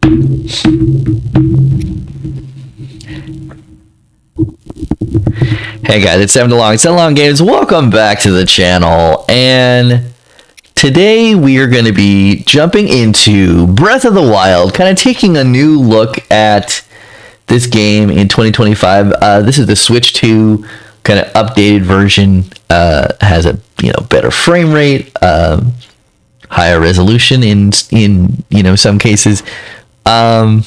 Hey guys, it's 7long Games. Welcome back to the channel, and today we are going to be jumping into Breath of the Wild, kind of taking a new look at this game in 2025. This is the Switch 2 kind of updated version. Has a better frame rate, higher resolution in some cases. And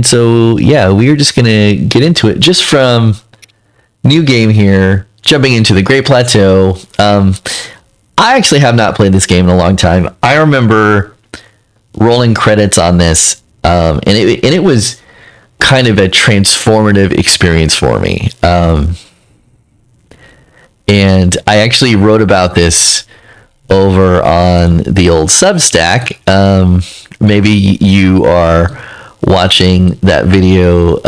so yeah, we are just gonna get into it just from new game here, jumping into the Great Plateau. I actually have not played this game in a long time. I remember rolling credits on this, and it was kind of a transformative experience for me. And I actually wrote about this over on the old Substack. Maybe you are watching that video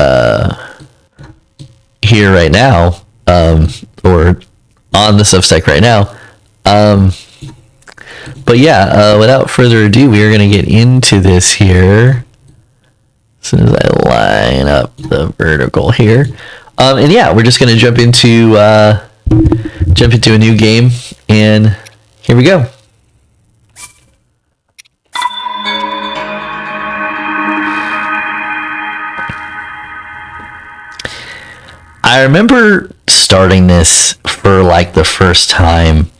here right now, or on the Substack right now. But yeah, without further ado, we are going to get into this here as soon as I line up the vertical here. And yeah, we're just going to jump into a new game, and here we go. I remember starting this for like the first time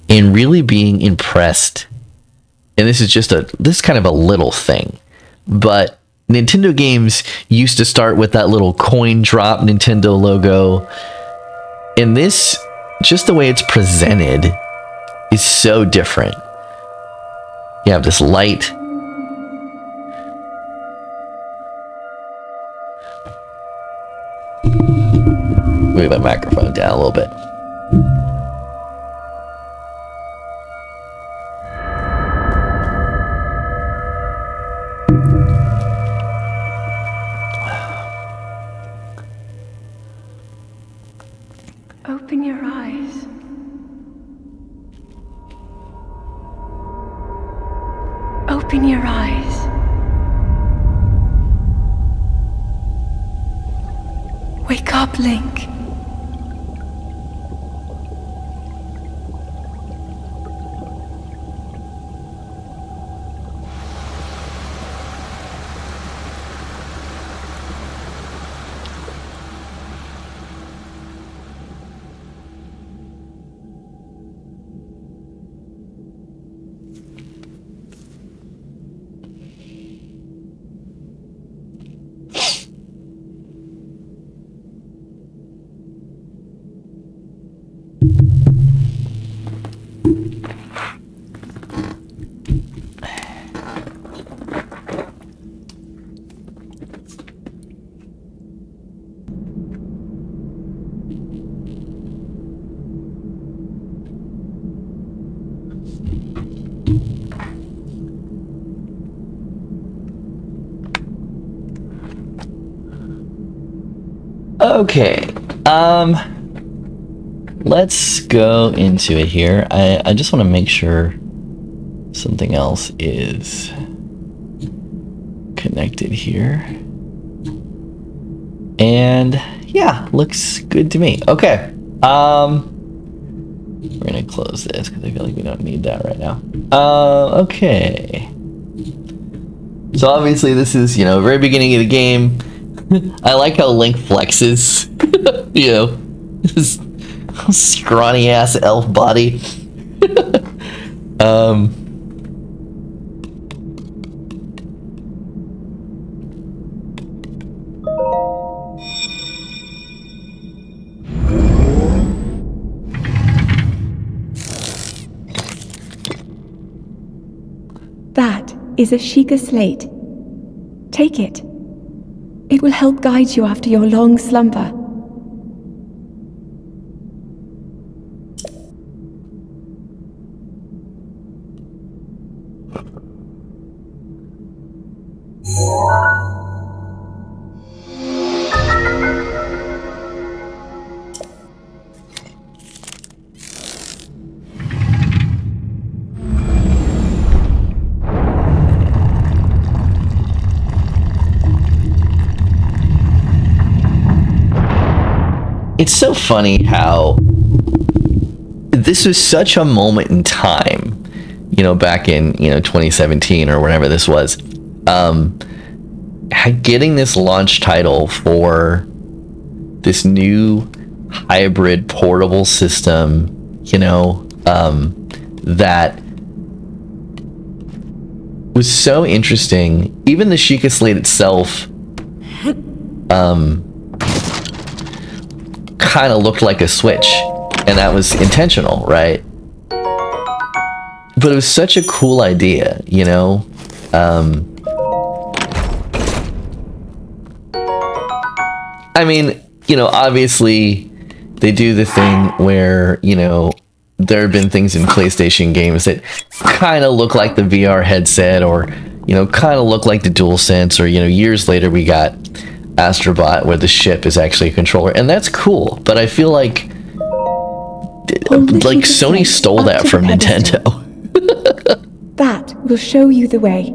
and really being impressed. And this is kind of a little thing, but Nintendo games used to start with that little coin drop Nintendo logo. And this, just the way it's presented, is so different. You have this light. Move my microphone down a little bit. Open your eyes. Open your eyes. Wake up, Link. Okay, let's go into it here. I just want to make sure something else is connected here. And yeah, looks good to me. Okay, we're gonna close this because I feel like we don't need that right now. Okay. So obviously this is, very beginning of the game. I like how Link flexes, his scrawny ass elf body. That is a Sheikah slate. Take it. It will help guide you after your long slumber. it's so funny how this was such a moment in time, you know, back in, you know, 2017 or whatever this was, getting this launch title for this new hybrid portable system, you know, that was so interesting. Even the Sheikah Slate itself kind of looked like a Switch, and that was intentional, right? But it was such a cool idea, you know? I mean, you know, obviously they do the thing where, you know, there have been things in PlayStation games that kind of look like the VR headset, or, you know, kind of look like the DualSense, or, you know, years later we got Astrobot where the ship is actually a controller, and that's cool. But I feel like Sony stole that from Nintendo. That will show you the way.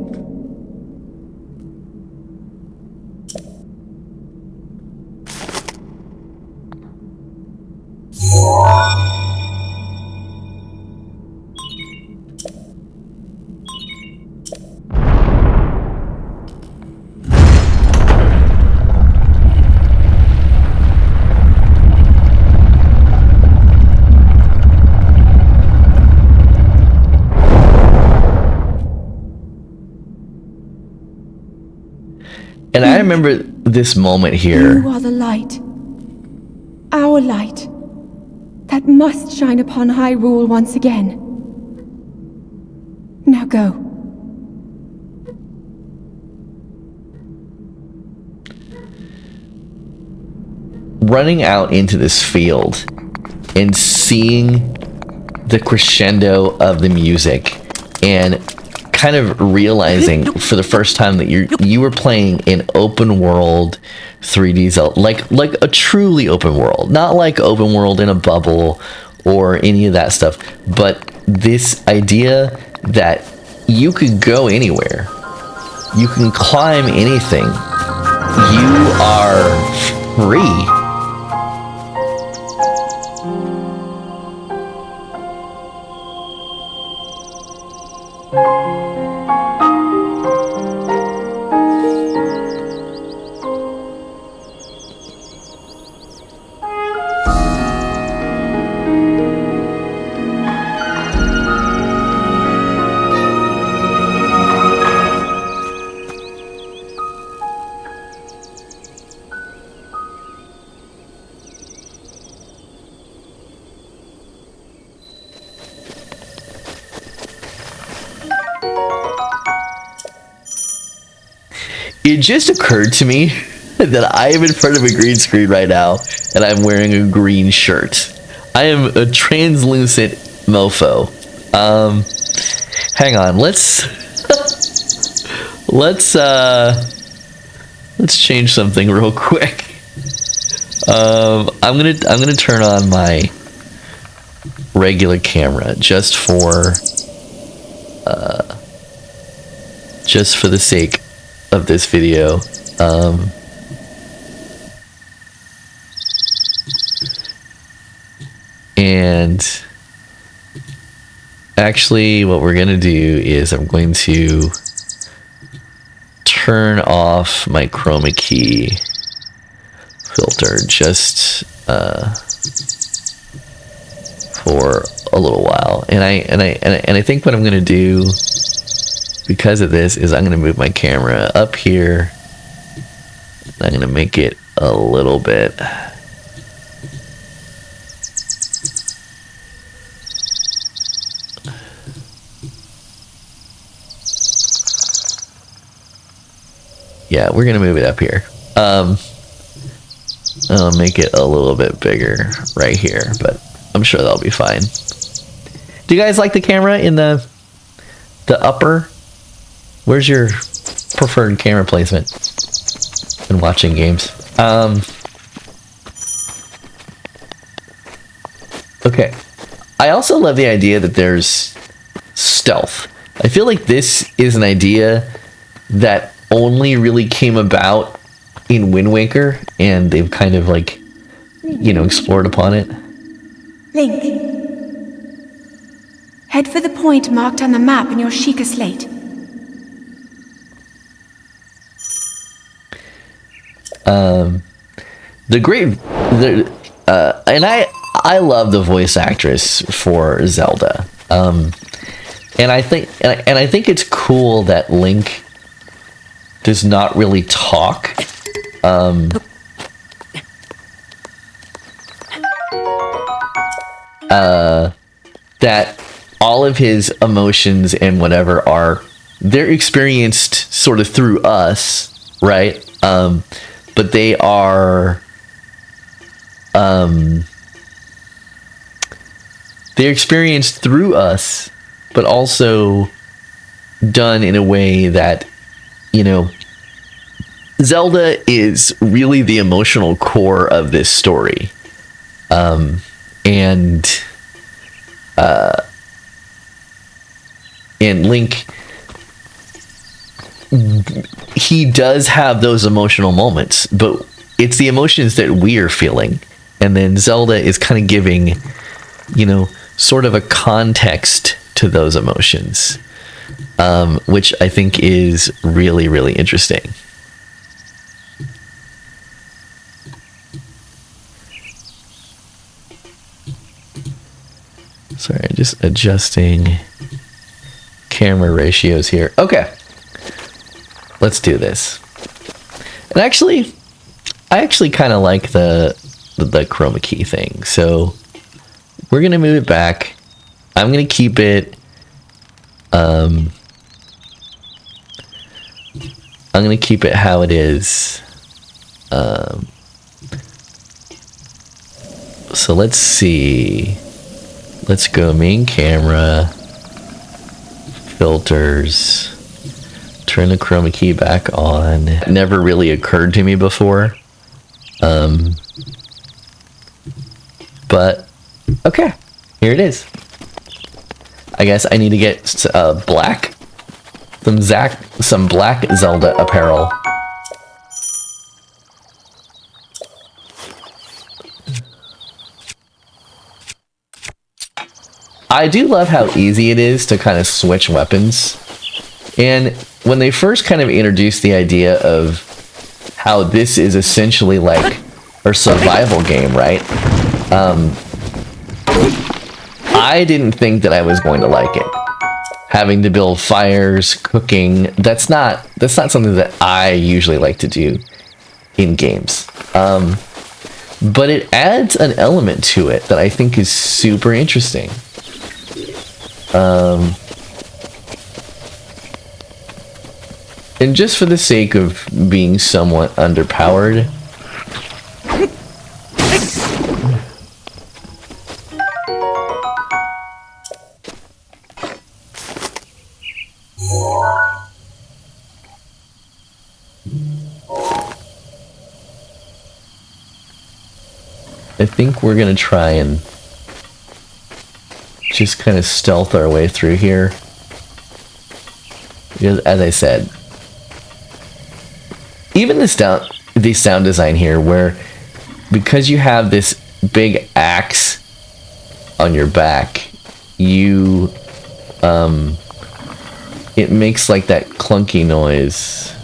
And I remember this moment here. You are the light. Our light. That must shine upon Hyrule once again. Now go. Running out into this field and seeing the crescendo of the music, and kind of realizing for the first time that you were playing an open world 3D Zelda, like a truly open world, not like open world in a bubble or any of that stuff, but this idea that you could go anywhere, you can climb anything, you are free. It just occurred to me that I am in front of a green screen right now, and I'm wearing a green shirt. I am a translucent mofo. Hang on, let's change something real quick. I'm gonna turn on my regular camera just for the sake of this video. And actually what we're gonna do is I'm going to turn off my chroma key filter just for a little while, and I think what I'm gonna do because of this is I'm gonna move my camera up here. I'm gonna make it a little bit yeah, we're gonna move it up here. I'll make it a little bit bigger right here, but I'm sure that'll be fine. Do you guys like the camera in the upper? Where's your preferred camera placement when watching games? Okay. I also love the idea that there's stealth. I feel like this is an idea that only really came about in Wind Waker, and they've kind of like explored upon it. Link. Head for the point marked on the map in your Sheikah slate. And I love the voice actress for Zelda. And I think it's cool that Link does not really talk. That all of his emotions and whatever they're experienced sort of through us, right? But they are they're experienced through us, but also done in a way that, Zelda is really the emotional core of this story. And Link, he does have those emotional moments, but it's the emotions that we're feeling. And then Zelda is kind of giving, sort of a context to those emotions, which I think is really, really interesting. Sorry, just adjusting camera ratios here. Okay, let's do this. And actually, I actually kind of like the chroma key thing, so we're gonna move it back. I'm gonna keep it. I'm gonna keep it how it is. So let's see. Let's go main camera, filters, turn the chroma key back on. It never really occurred to me before. But okay, here it is. I guess I need to get some black Zelda apparel. I do love how easy it is to kind of switch weapons. And when they first kind of introduced the idea of how this is essentially like a survival game, right? I didn't think that I was going to like it. Having to build fires, cooking, that's not something that I usually like to do in games. But it adds an element to it that I think is super interesting. And just for the sake of being somewhat underpowered, I think we're gonna try and just kind of stealth our way through here. Because, as I said, even the sound design here, where because you have this big axe on your back, it makes like that clunky noise.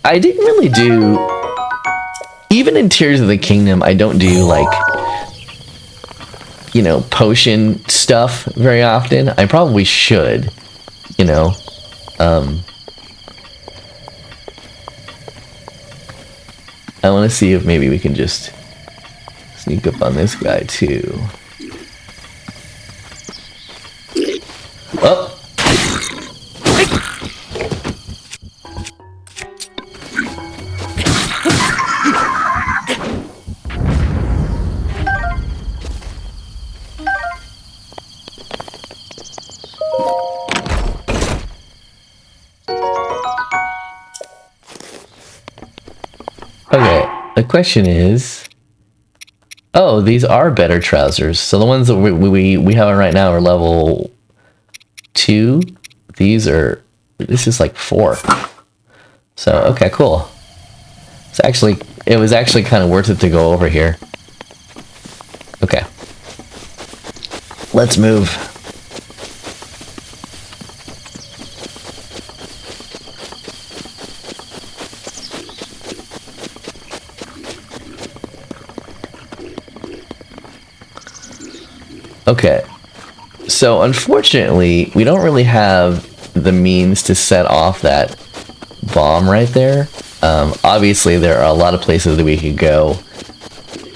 I didn't really do, even in Tears of the Kingdom, I don't do like, potion stuff very often. I probably should, I want to see if maybe we can just sneak up on this guy too. Oh! Okay, the question is... Oh, these are better trousers. So the ones that we have right now are level 2. These are... This is like 4. So, okay, cool. It was actually kind of worth it to go over here. Okay. Let's move. Okay. So, unfortunately, we don't really have the means to set off that bomb right there. Obviously, there are a lot of places that we could go.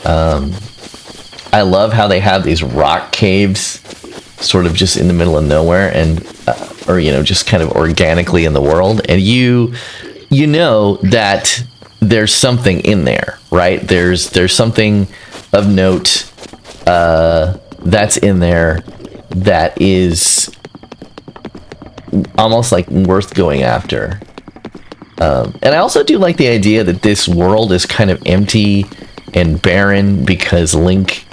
I love how they have these rock caves sort of just in the middle of nowhere and or you know, just kind of organically in the world, and you know that there's something in there, right? There's something of note that's in there that is almost like worth going after. And I also do like the idea that this world is kind of empty and barren because Link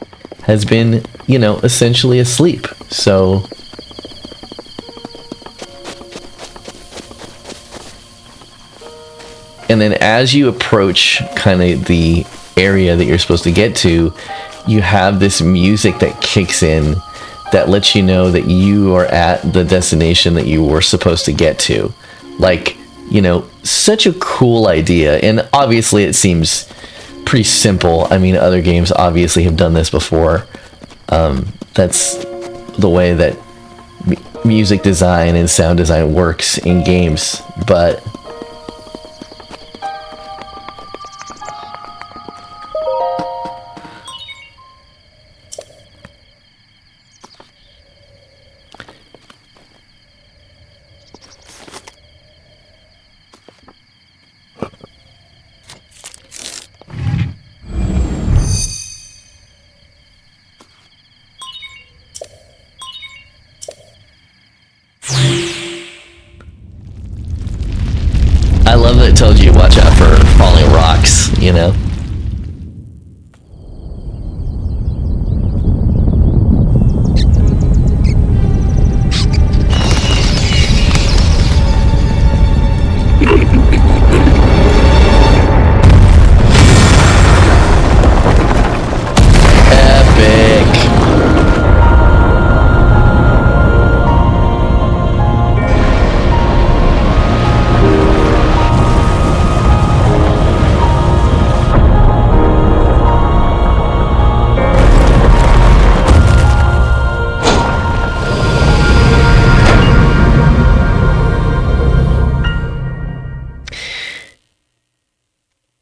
has been, you know, essentially asleep. So... And then as you approach kind of the area that you're supposed to get to, you have this music that kicks in that lets you know that you are at the destination that you were supposed to get to. Like, you know, such a cool idea. And obviously it seems pretty simple. I mean, other games obviously have done this before. That's the way that music design and sound design works in games. But... I love that it told you to watch out for falling rocks, you know?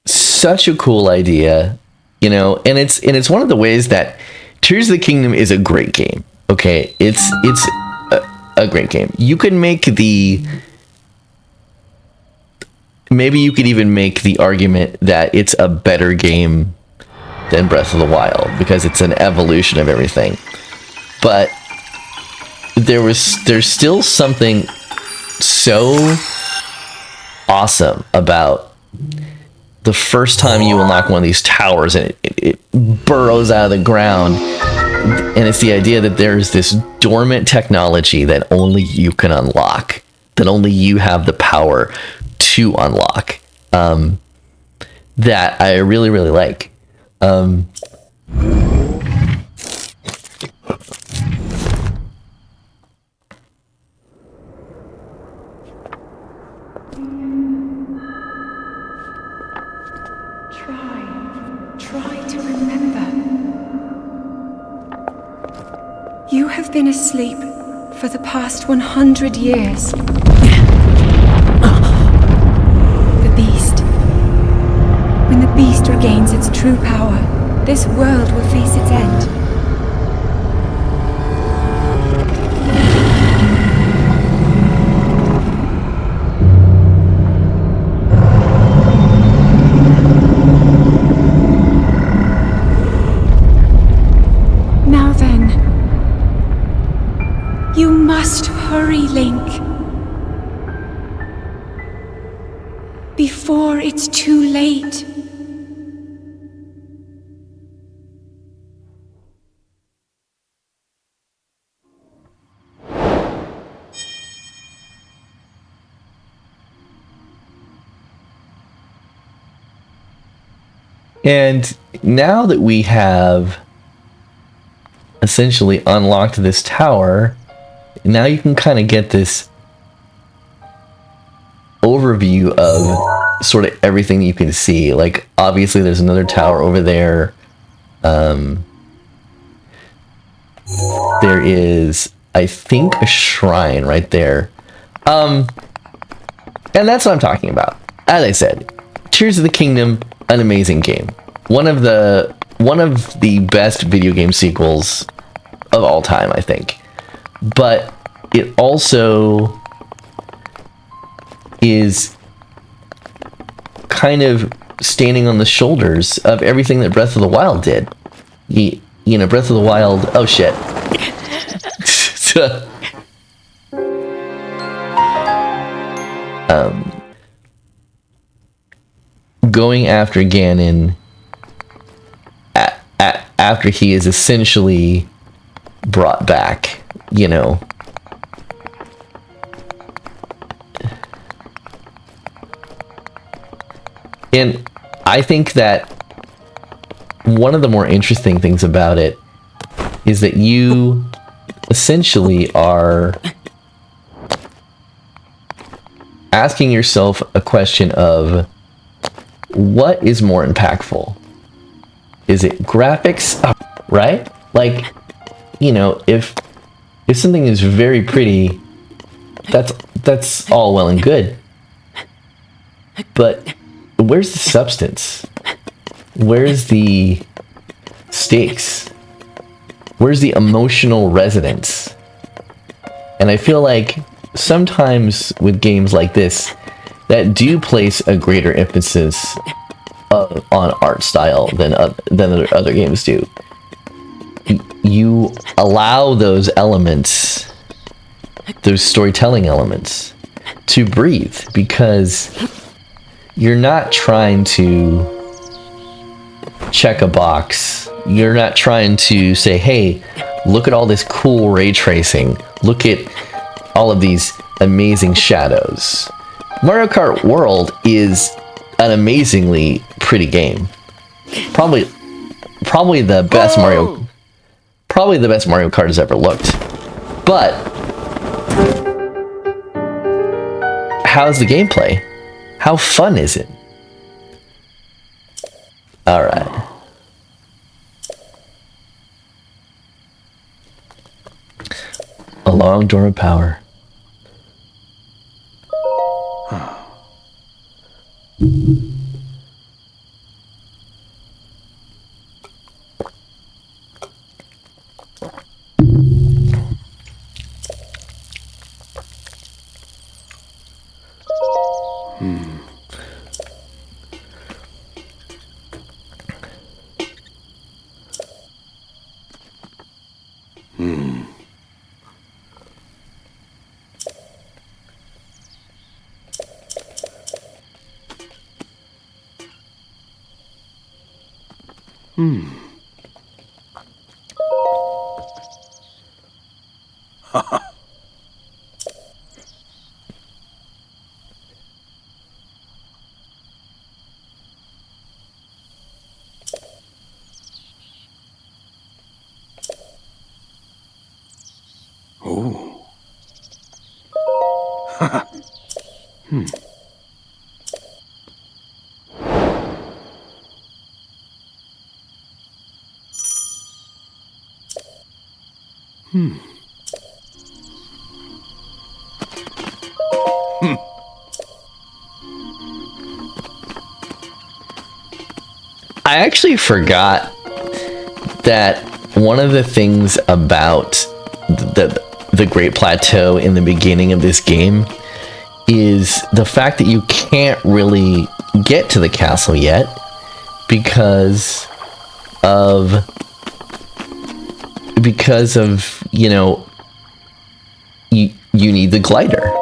Such a cool idea, you know, and it's one of the ways that Tears of the Kingdom is a great game. Okay, it's a great game. You can make maybe you could even make the argument that it's a better game than Breath of the Wild because it's an evolution of everything. But there's still something so awesome about the first time you unlock one of these towers and it burrows out of the ground, and it's the idea that there's this dormant technology that only you can unlock, that only you have the power to unlock, that I really, really like. Try to remember. You have been asleep for the past 100 years. The beast. When the beast regains its true power, this world will face its end. Now then, you must hurry, Link. Before it's too late. And now that we have essentially unlocked this tower, now you can kind of get this overview of sort of everything you can see. Like, obviously there's another tower over there. There is, I think, a shrine right there. And that's what I'm talking about. As I said, Tears of the Kingdom, an amazing game. One of the best video game sequels of all time, I think. But it also is kind of standing on the shoulders of everything that Breath of the Wild did. You know, Breath of the Wild... Oh, shit. Going after Ganon after he is essentially brought back, you know. And I think that one of the more interesting things about it is that you essentially are asking yourself a question of what is more impactful? Is it graphics, right? Like, you know, if something is very pretty, that's all well and good. But where's the substance? Where's the stakes? Where's the emotional resonance? And I feel like sometimes with games like this that do place a greater emphasis on art style than other games do, you allow those elements, those storytelling elements, to breathe, because you're not trying to check a box. You're not trying to say, hey, look at all this cool ray tracing. Look at all of these amazing shadows. Mario Kart World is an amazingly pretty game. Probably the best Mario Kart has ever looked. But how's the gameplay? How fun is it? All right. A long door of power. I actually forgot that one of the things about the Great Plateau in the beginning of this game is the fact that you can't really get to the castle yet because of you know, you need the glider.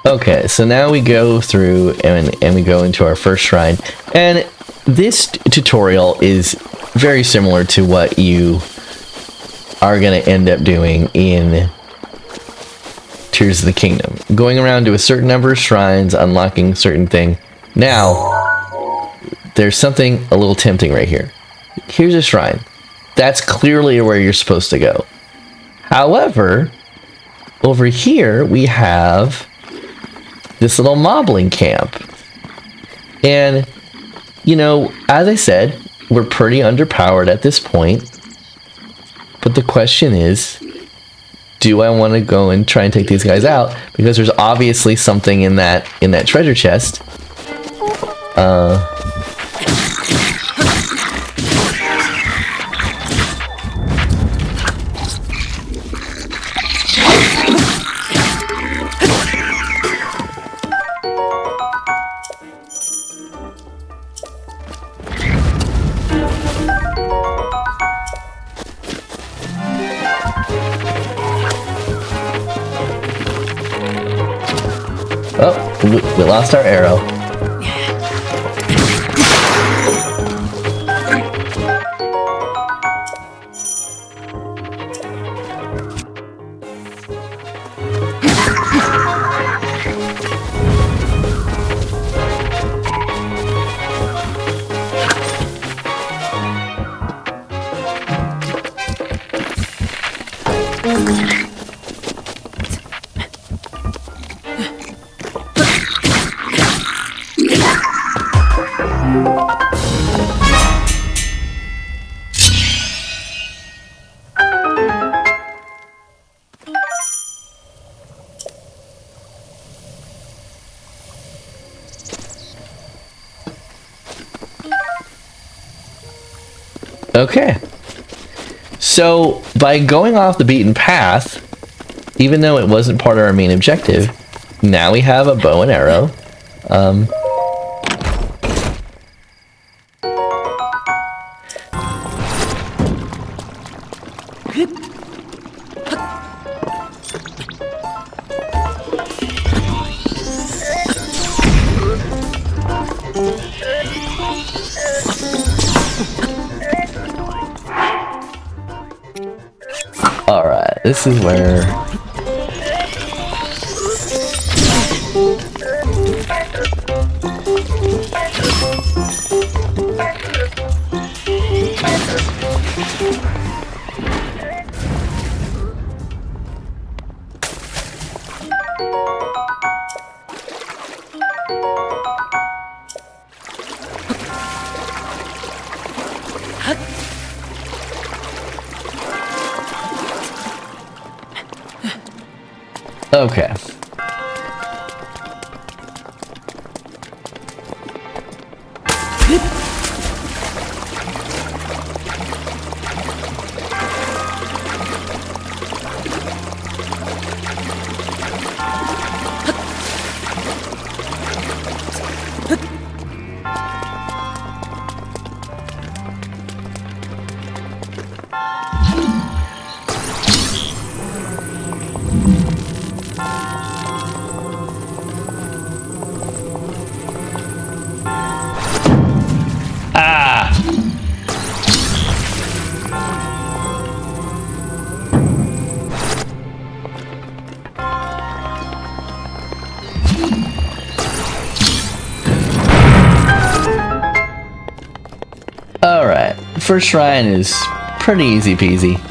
Okay. Okay, so now we go through and we go into our first shrine. And this tutorial is very similar to what you are going to end up doing in Tears of the Kingdom. Going around to a certain number of shrines, unlocking a certain thing. Now, there's something a little tempting right here. Here's a shrine. That's clearly where you're supposed to go. However, over here we have this little mobbling camp. And, you know, as I said, we're pretty underpowered at this point. But the question is, do I want to go and try and take these guys out? Because there's obviously something in that treasure chest. Oh, we lost our arrow. Okay. So, by going off the beaten path, even though it wasn't part of our main objective, now we have a bow and arrow. Alright, this is where... Okay. Alright, first shrine is pretty easy peasy.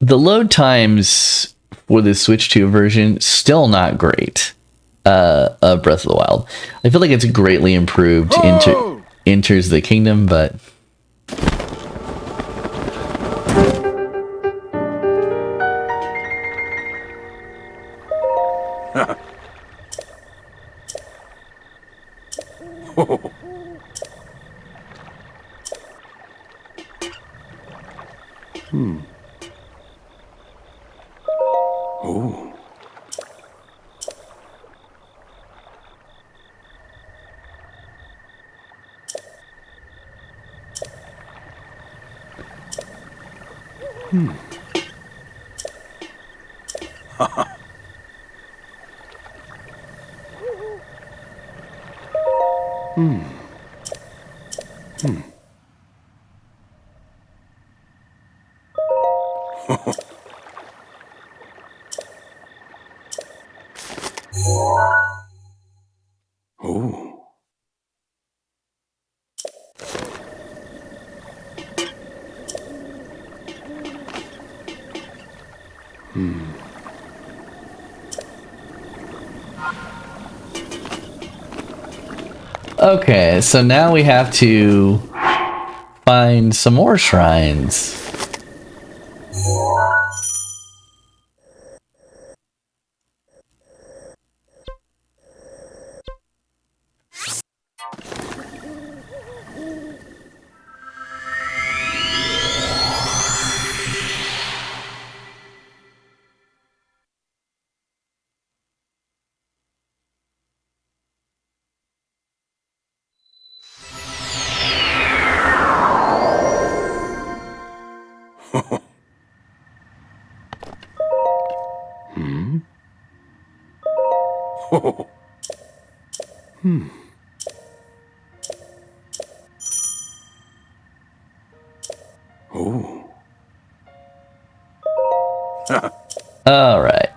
The load times for the Switch 2 version still not great. Of Breath of the Wild. I feel like it's greatly improved into Enters the Kingdom, but okay, so now we have to find some more shrines. All right.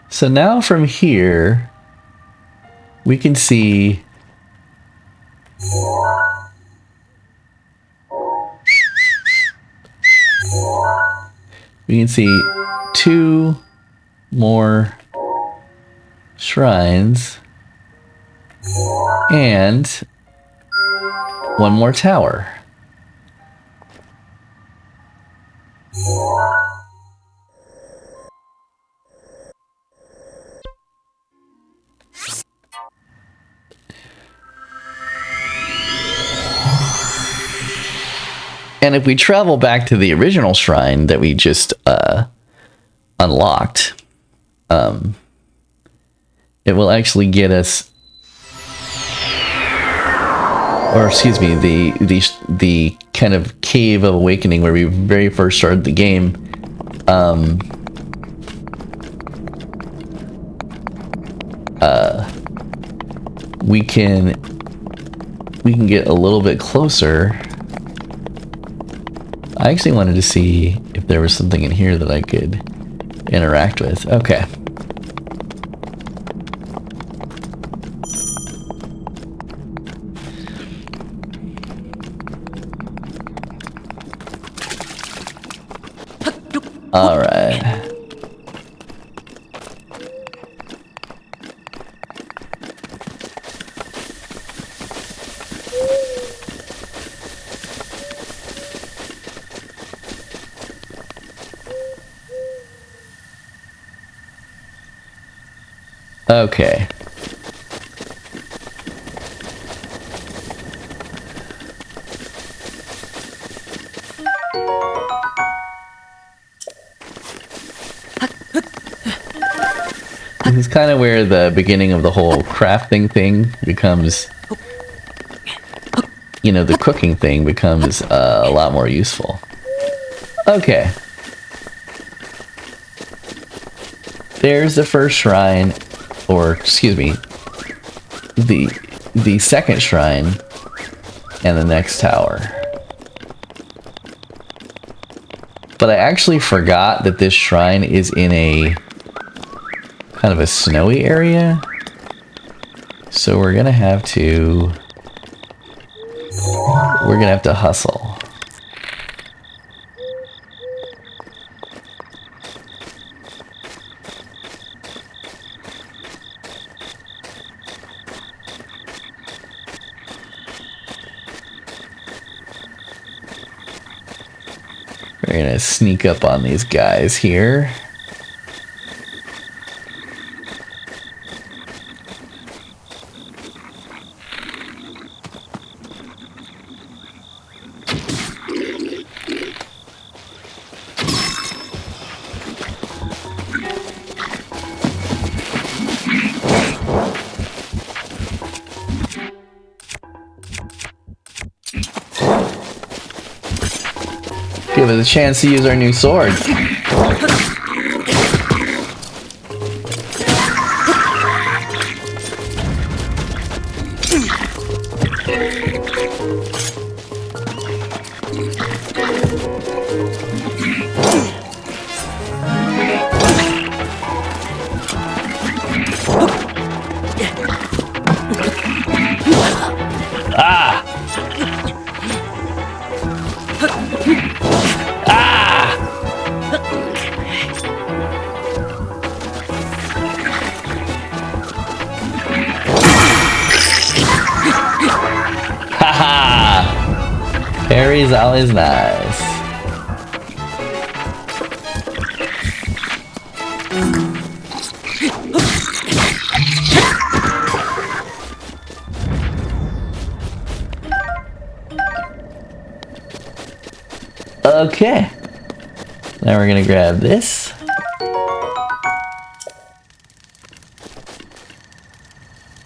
So now from here, we can see two more shrines and one more tower. And if we travel back to the original shrine that we just unlocked, it will actually get us, or excuse me, the kind of cave of awakening where we very first started the game. We can get a little bit closer. I actually wanted to see if there was something in here that I could interact with. Okay. All right. Okay. This is kind of where the beginning of the whole crafting thing becomes, you know, the cooking thing becomes a lot more useful. Okay. There's the first shrine, or excuse me, the second shrine and the next tower. But I actually forgot that this shrine is in a kind of a snowy area. So we're gonna have to hustle. gonna sneak up on these guys here. Give us a chance to use our new sword. Parry's always nice. Okay. Now we're gonna grab this.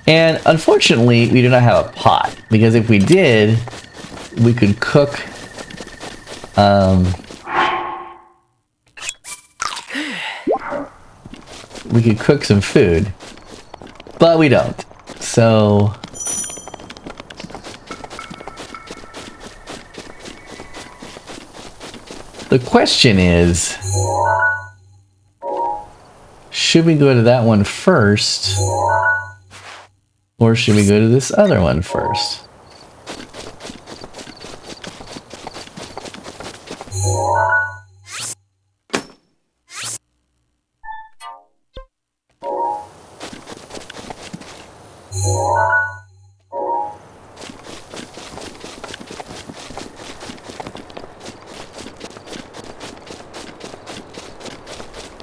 And unfortunately, we do not have a pot, because if we did, we could cook some food, but we don't. So the question is, should we go to that one first, or should we go to this other one first?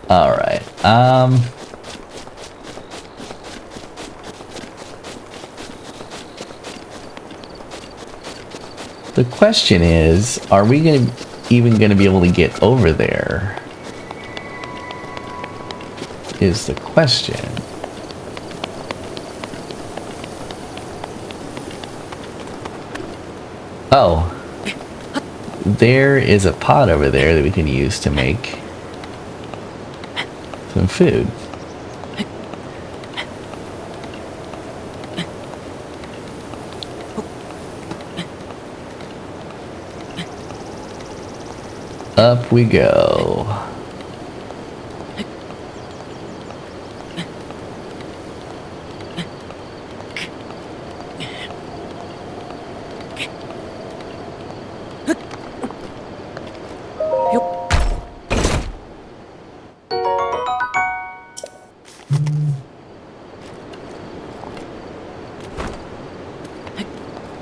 All right. The question is, are we even gonna be able to get over there? Is the question. Oh, there is a pot over there that we can use to make some food. Up we go.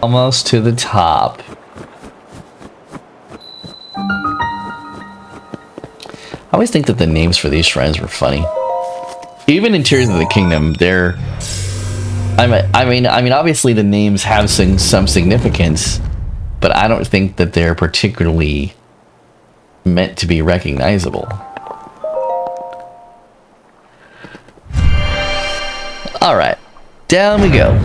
Almost to the top. I always think that the names for these shrines were funny. Even in Tears of the Kingdom, they're... I mean, obviously the names have some significance, but I don't think that they're particularly meant to be recognizable. All right, down we go.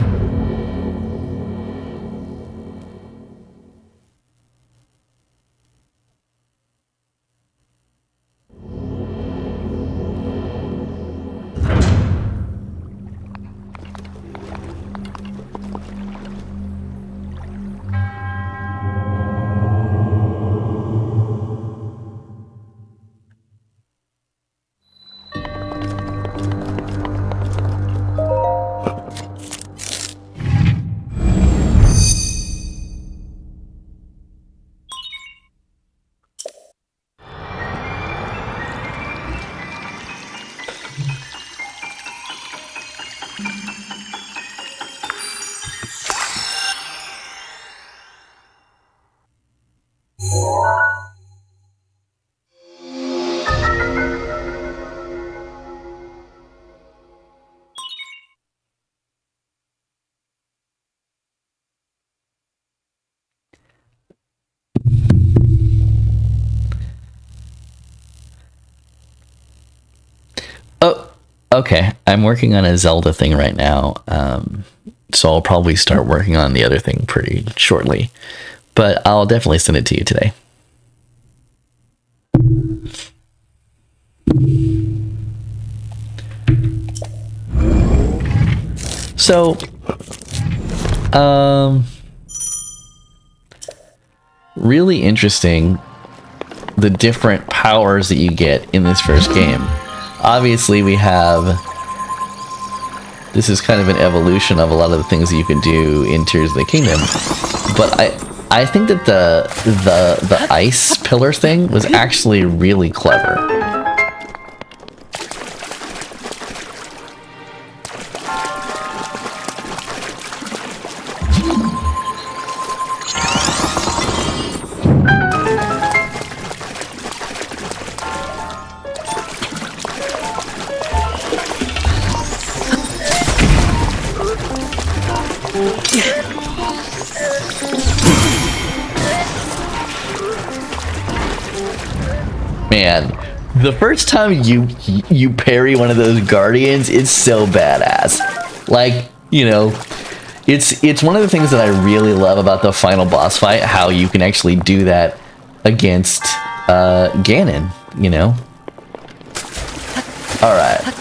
Okay, I'm working on a Zelda thing right now, so I'll probably start working on the other thing pretty shortly. But I'll definitely send it to you today. So, really interesting, the different powers that you get in this first game. Obviously, we have... This is kind of an evolution of a lot of the things that you can do in Tears of the Kingdom. But I think that the ice pillar thing was actually really clever. Man, the first time you parry one of those guardians, it's so badass. Like, you know, it's one of the things that I really love about the final boss fight, how you can actually do that against Ganon, you know? Alright.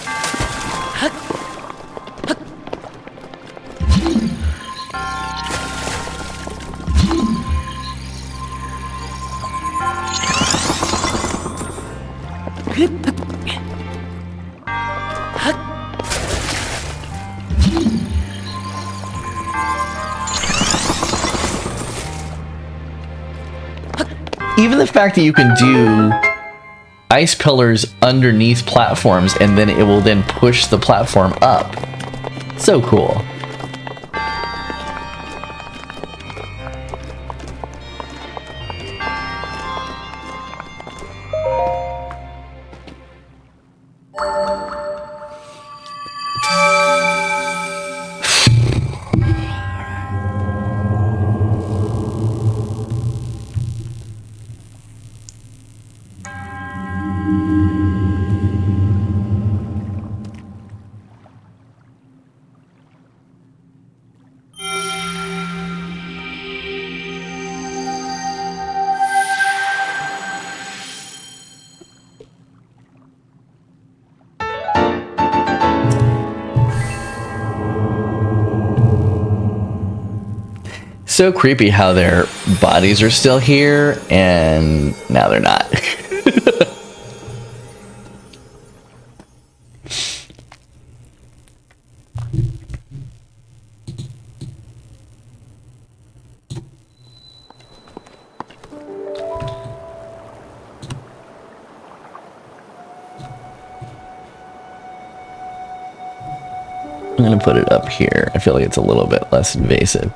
Even the fact that you can do ice pillars underneath platforms and then it will then push the platform up. So cool. So creepy how their bodies are still here and now they're not. I'm gonna put it up here. I feel like it's a little bit less invasive.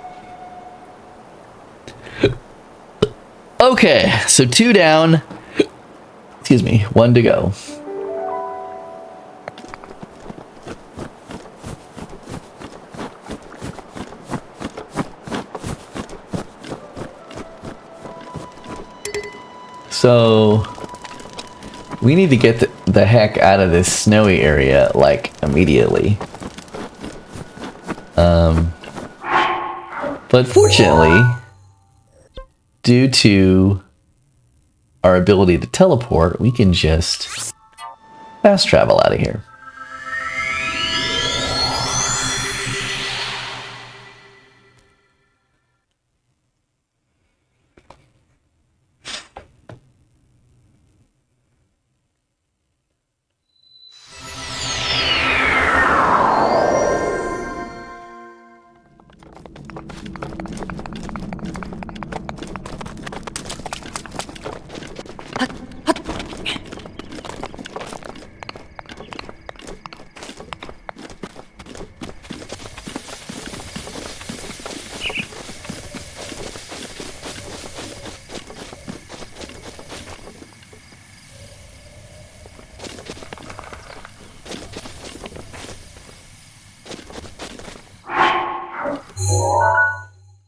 Okay, so 2 down. Excuse me, 1 to go. So we need to get the heck out of this snowy area, like, immediately. But fortunately, due to our ability to teleport, we can just fast travel out of here.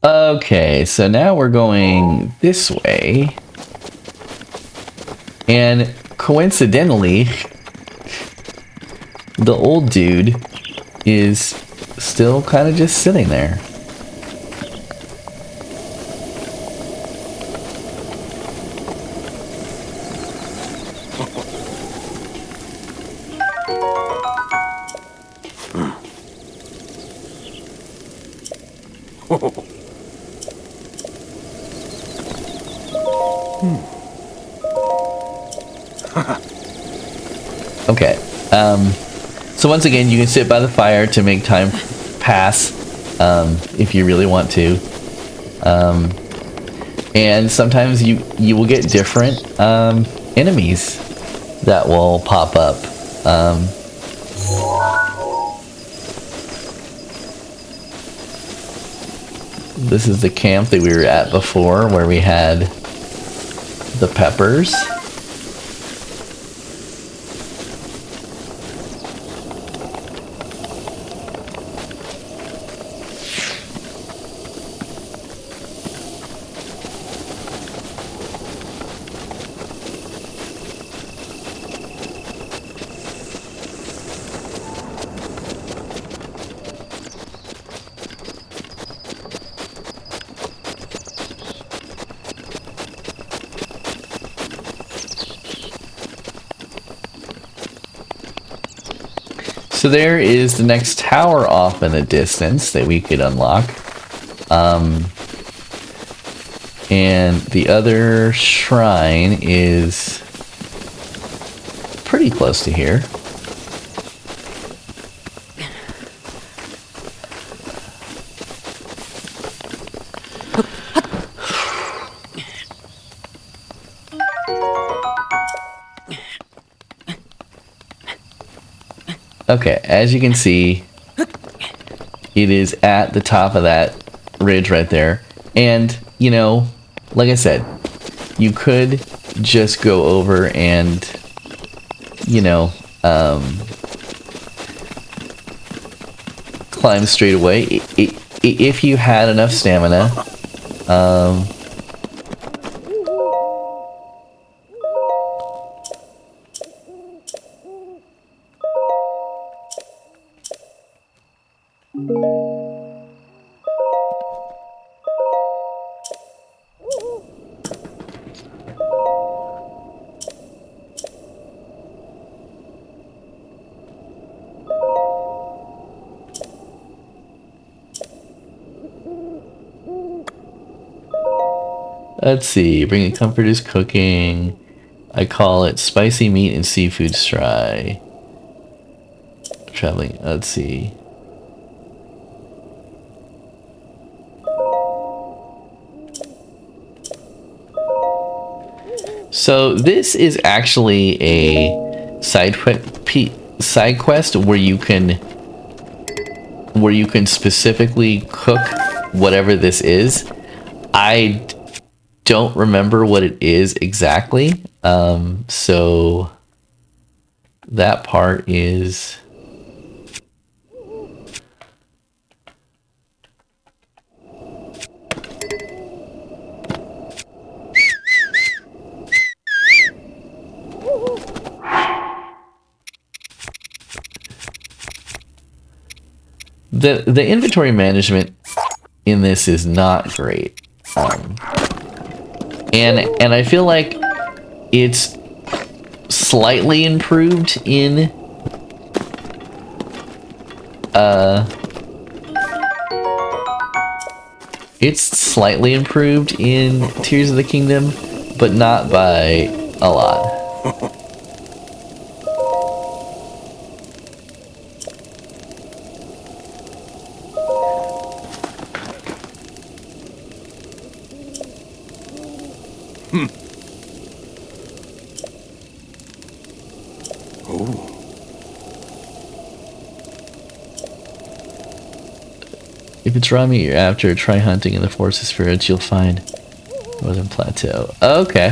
Okay, so now we're going this way. And coincidentally, the old dude is still kind of just sitting there. Okay, so once again, you can sit by the fire to make time pass, if you really want to. And sometimes you will get different, enemies that will pop up. This is the camp that we were at before, where we had the peppers. So there is the next tower off in the distance that we could unlock. And the other shrine is pretty close to here. Okay, as you can see, it is at the top of that ridge right there. And, you know, like I said, you could just go over and, you know, climb straight away. If you had enough stamina. Let's see, bringing comfort is cooking. I call it spicy meat and seafood try. Traveling, let's see. So this is actually a side quest where you can specifically cook whatever this is. I don't remember what it is exactly, so that part is the inventory management in this is not great. And I feel like it's slightly improved in Tears of the Kingdom, but not by a lot. If it's raw meat you're after, try hunting in the Forest of Spirits, you'll find Northern Plateau. Okay.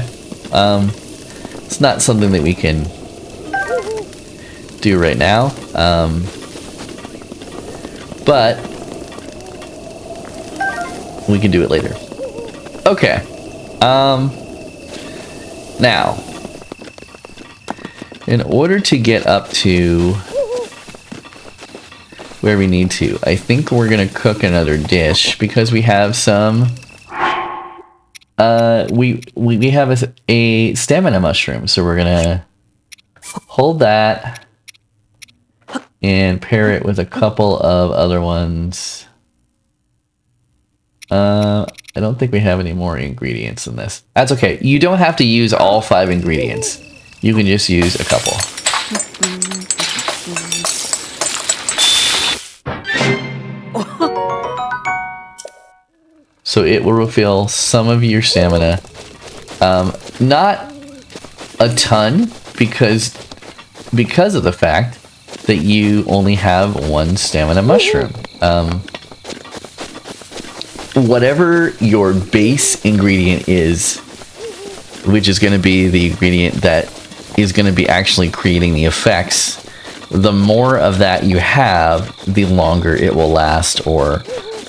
It's not something that we can do right now. But we can do it later. Okay. Now, in order to get up to where we need to. I think we're gonna cook another dish because we have some. We have a stamina mushroom, so we're gonna hold that and pair it with a couple of other ones. I don't think we have any more ingredients in this. That's okay. You don't have to use all 5 ingredients. You can just use a couple. So it will refill some of your stamina. Not a ton, because of the fact that you only have 1 stamina mushroom. Whatever your base ingredient is, which is going to be the ingredient that is going to be actually creating the effects, the more of that you have, the longer it will last, or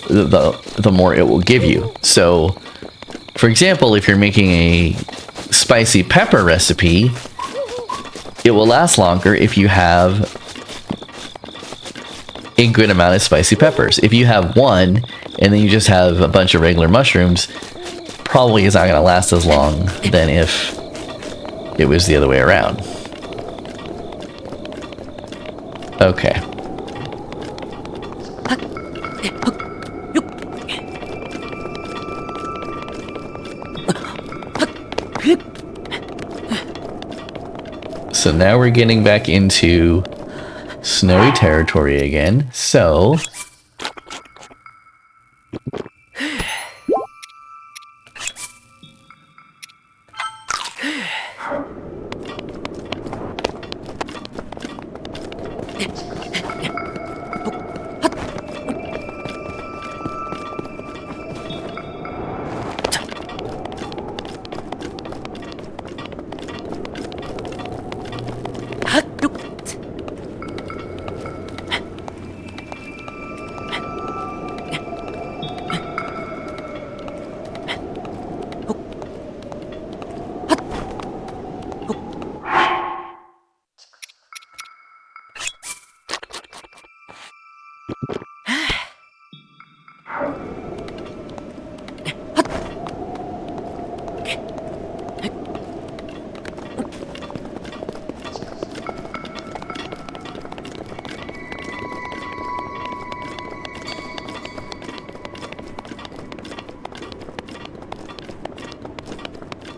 the more it will give you. So, for example, if you're making a spicy pepper recipe, it will last longer if you have a good amount of spicy peppers. If you have 1 and then you just have a bunch of regular mushrooms, probably is not going to last as long than if it was the other way around. Okay. So now we're getting back into snowy territory again. So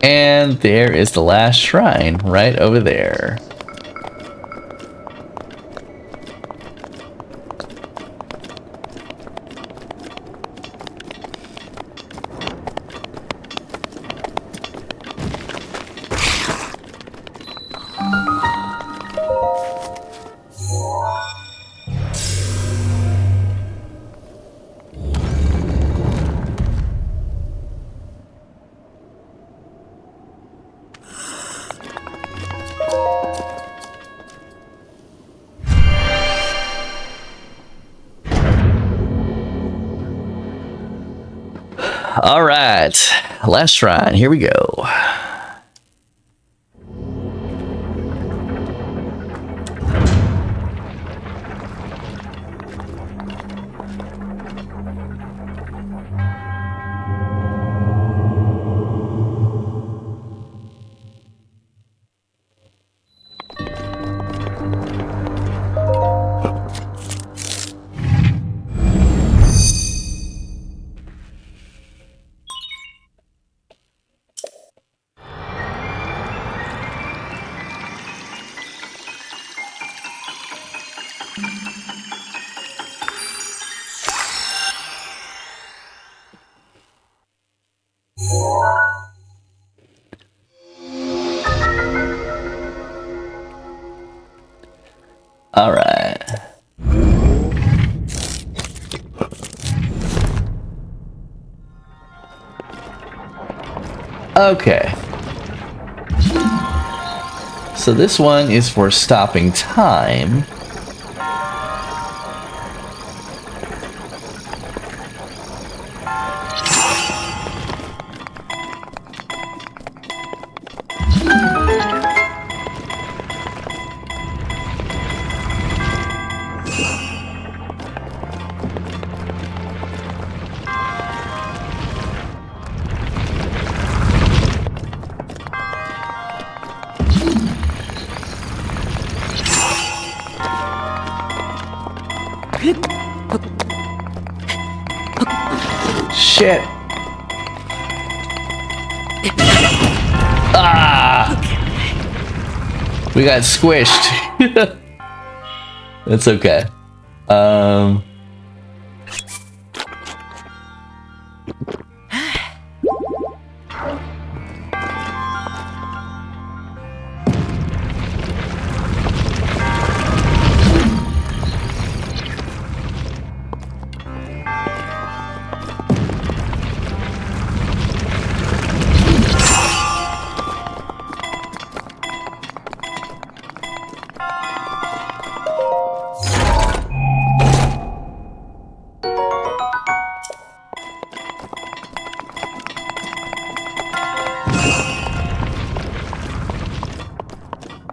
and there is the last shrine right over there. All right, last shrine. Here we go. All right. Okay. So this one is for stopping time. shit. Ah! We got squished. That's okay.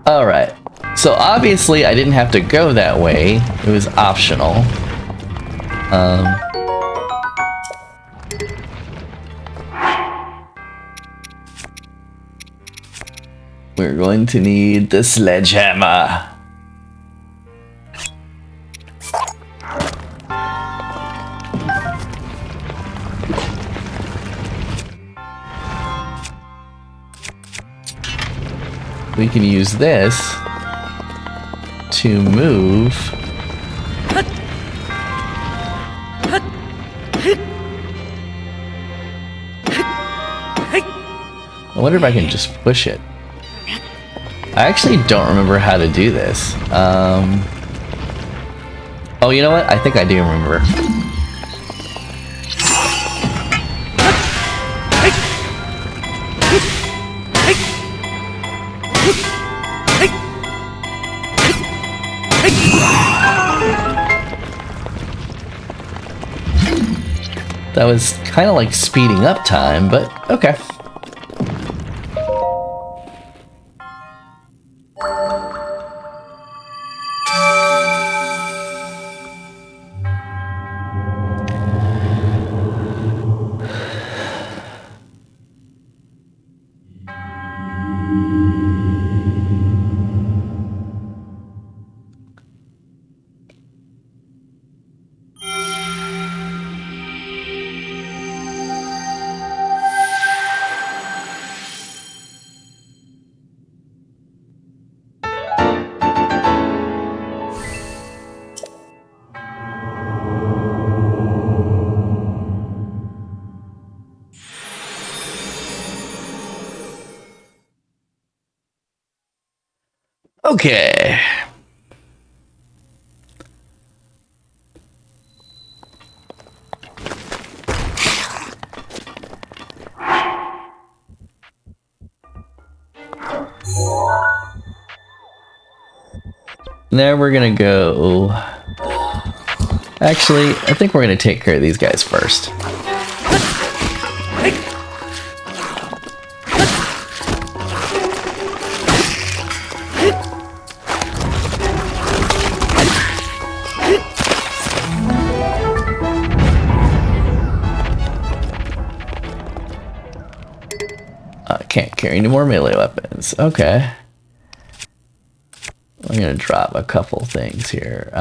Alright, so obviously I didn't have to go that way, it was optional. We're going to need the sledgehammer. We can use this to move. I wonder if I can just push it. I actually don't remember how to do this. Oh, you know what? I think I do remember. That was kind of like speeding up time, but okay. Okay. Now we're gonna go... Actually, I think we're gonna take care of these guys first. I can't carry any more melee weapons. Okay. I'm gonna drop a couple things here.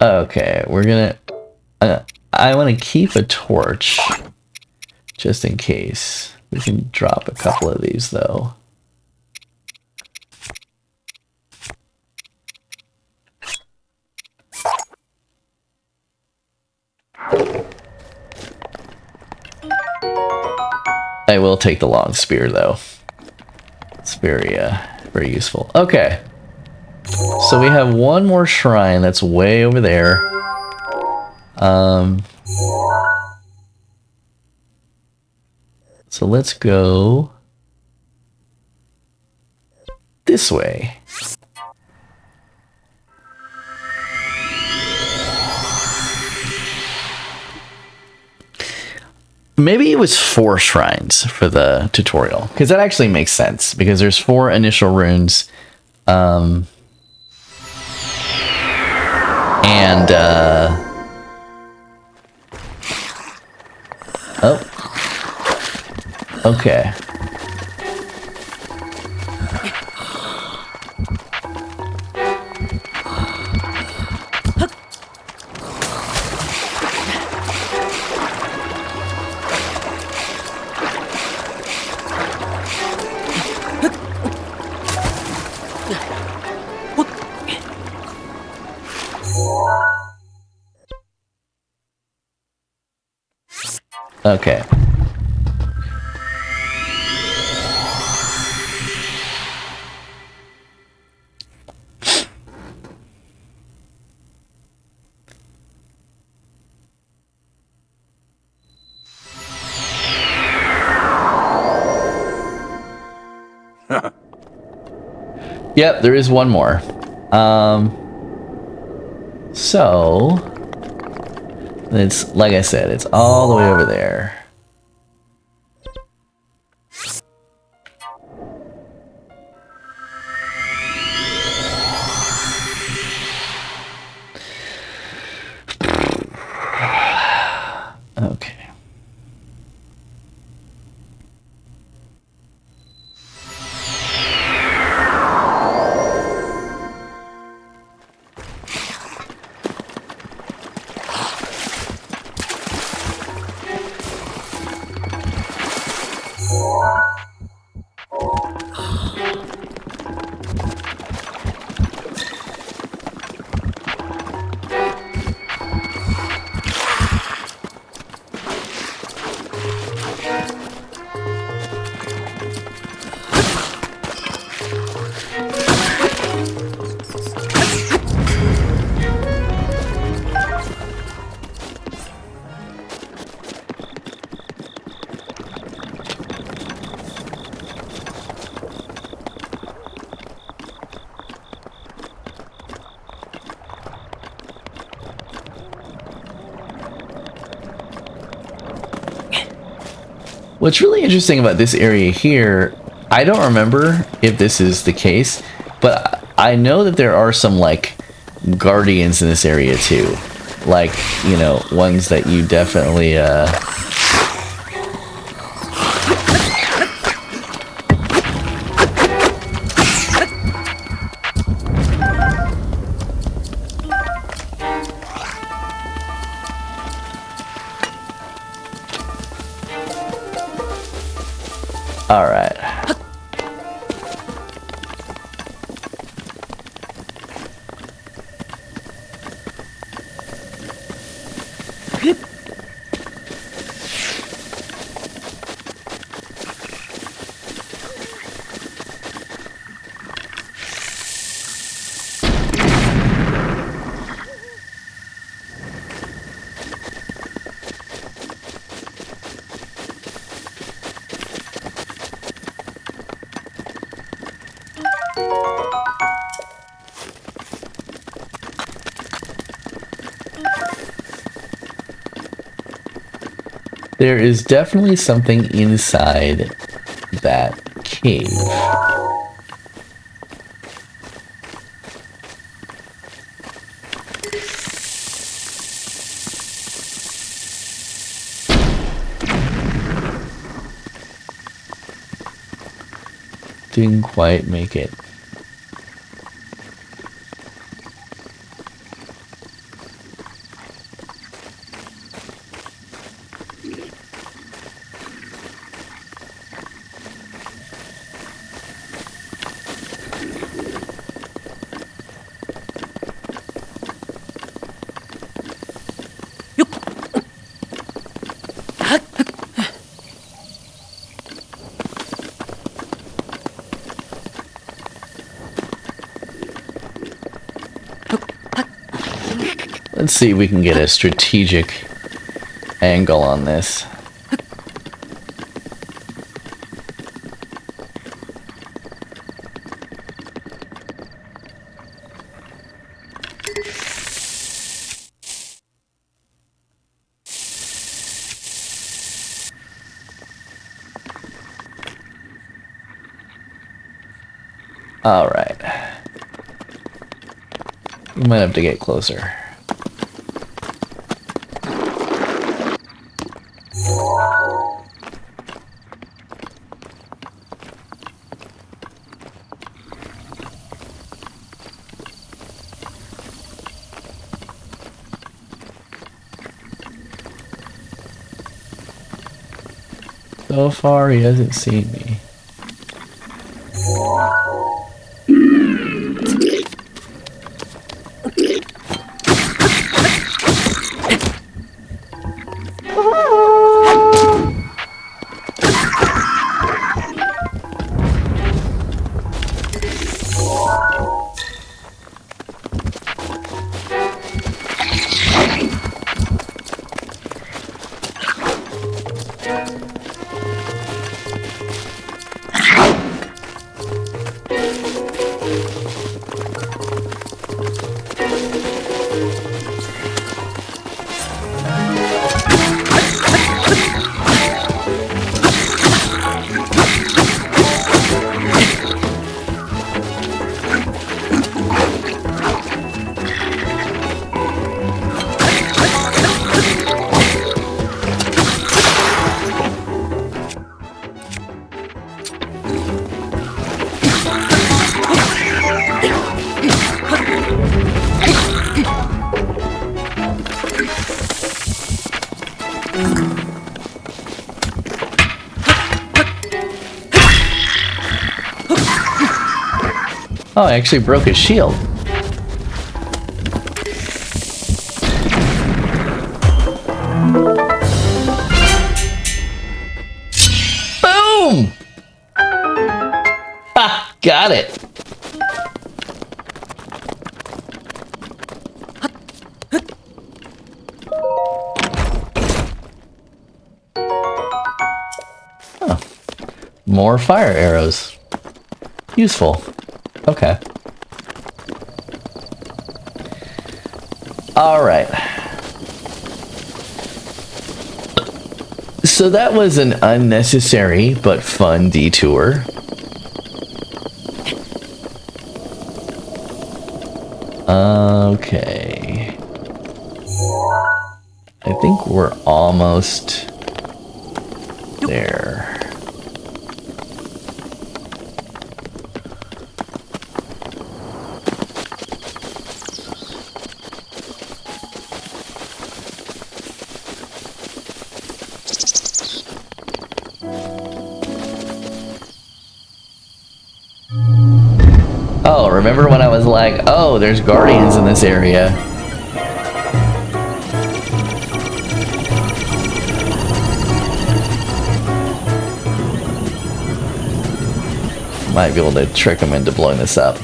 Okay, we're gonna... I want to keep a torch, just in case. We can drop a couple of these, though. I will take the long spear, though. It's very useful. Okay. So we have one more shrine that's way over there. So let's go this way. Maybe it was 4 shrines for the tutorial, because that actually makes sense, because there's 4 initial runes. Oh. Okay. Okay. Yep, there is one more. So it's like I said, it's all the way over there. Okay. What's really interesting about this area here, I don't remember if this is the case, but I know that there are some, like, guardians in this area too. Like, you know, ones that you definitely, Alright. There is definitely something inside that cave. Didn't quite make it. Let's see if we can get a strategic angle on this. All right. We might have to get closer. So far, he hasn't seen me. Oh, I actually broke his shield. Boom! Ha! Got it. Oh. More fire arrows. Useful. Okay. Alright. So that was an unnecessary but fun detour. Okay. I think we're almost there. Oh, remember when I was like, oh, there's guardians in this area? Might be able to trick them into blowing this up.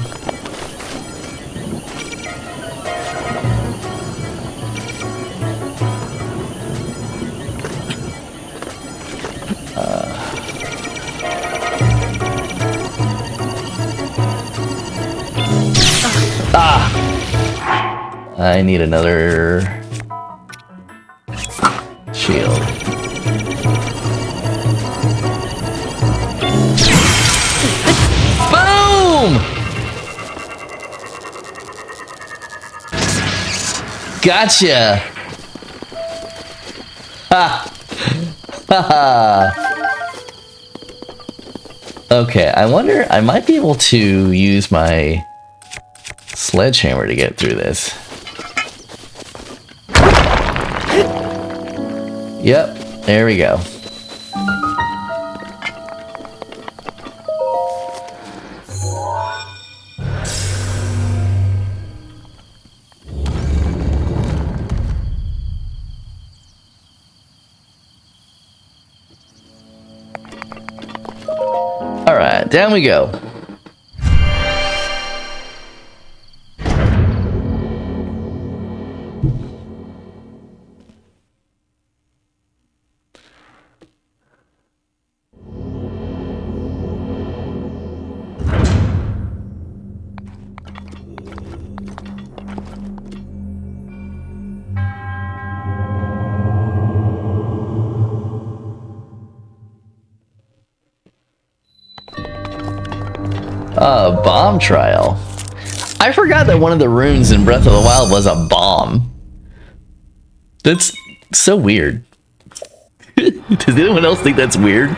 I need another shield. Boom! Gotcha! Ha! Ha! Okay, I wonder, I might be able to use my sledgehammer to get through this. Yep, there we go. All right, down we go. Bomb trial. I forgot that one of the runes in Breath of the Wild was a bomb. That's so weird. Does anyone else think that's weird?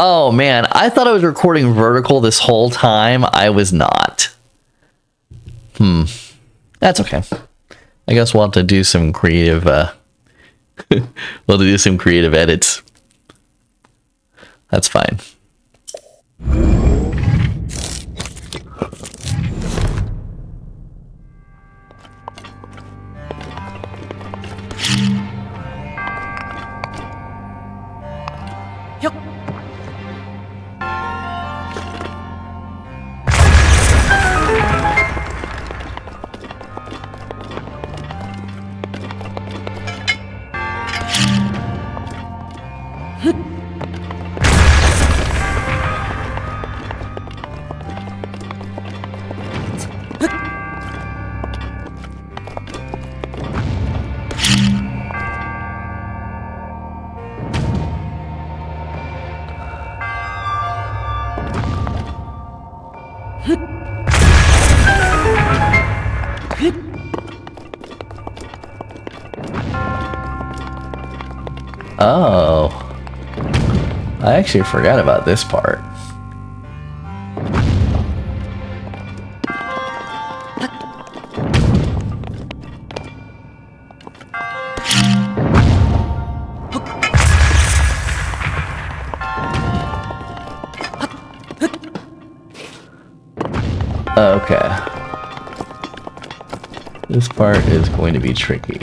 Oh man, I thought I was recording vertical this whole time. I was not. That's okay. I guess we'll have to do some creative we'll have to do some creative edits. That's fine. Oh. I actually forgot about this part. Okay. This part is going to be tricky.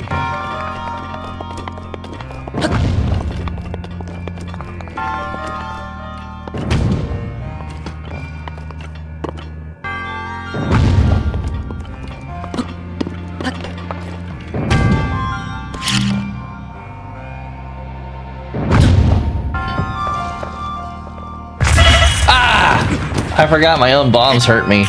I forgot my own bombs hurt me.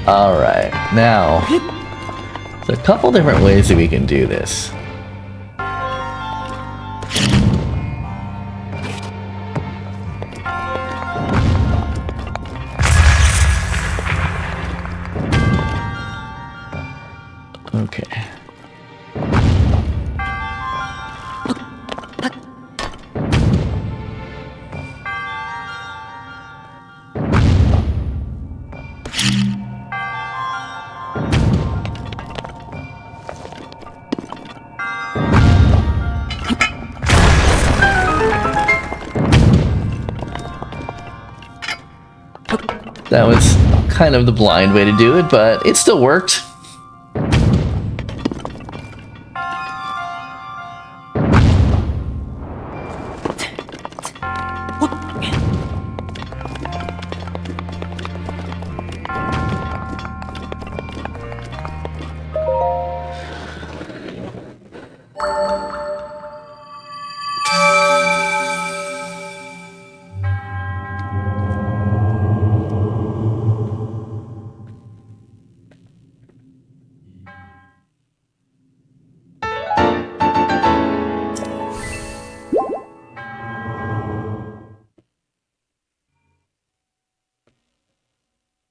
Alright, now, there's a couple different ways that we can do this. Okay. That was kind of the blind way to do it, but it still worked.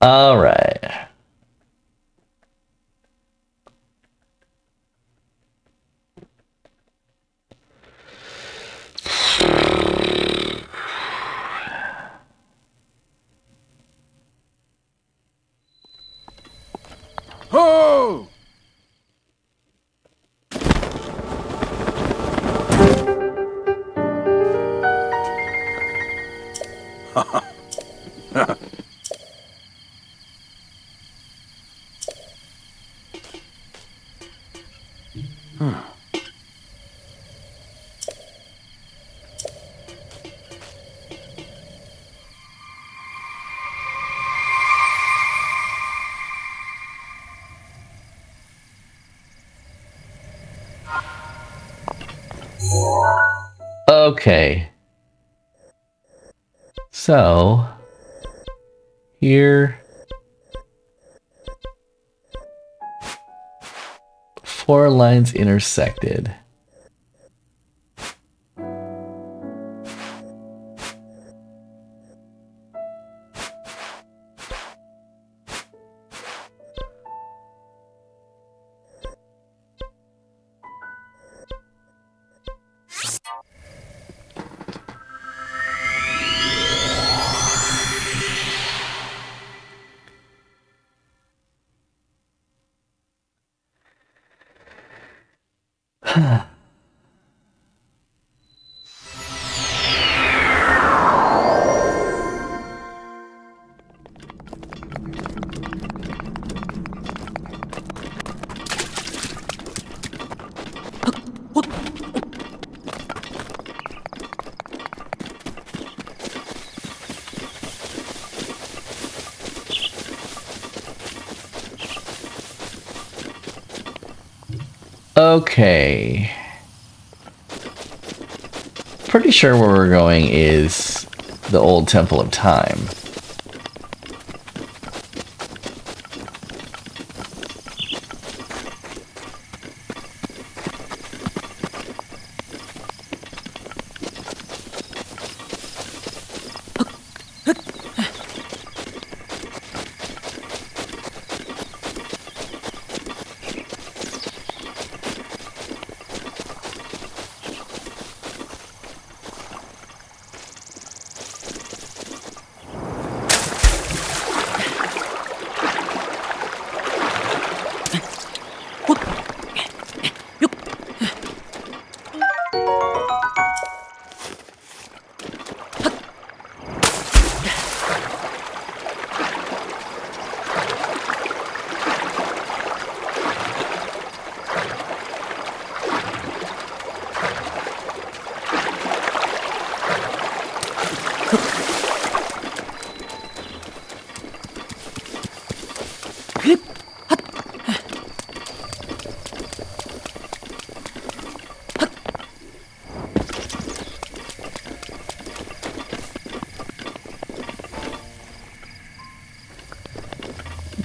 All right. Ho! Okay. So, here, 4 lines intersected. Okay. Pretty sure where we're going is the old Temple of Time.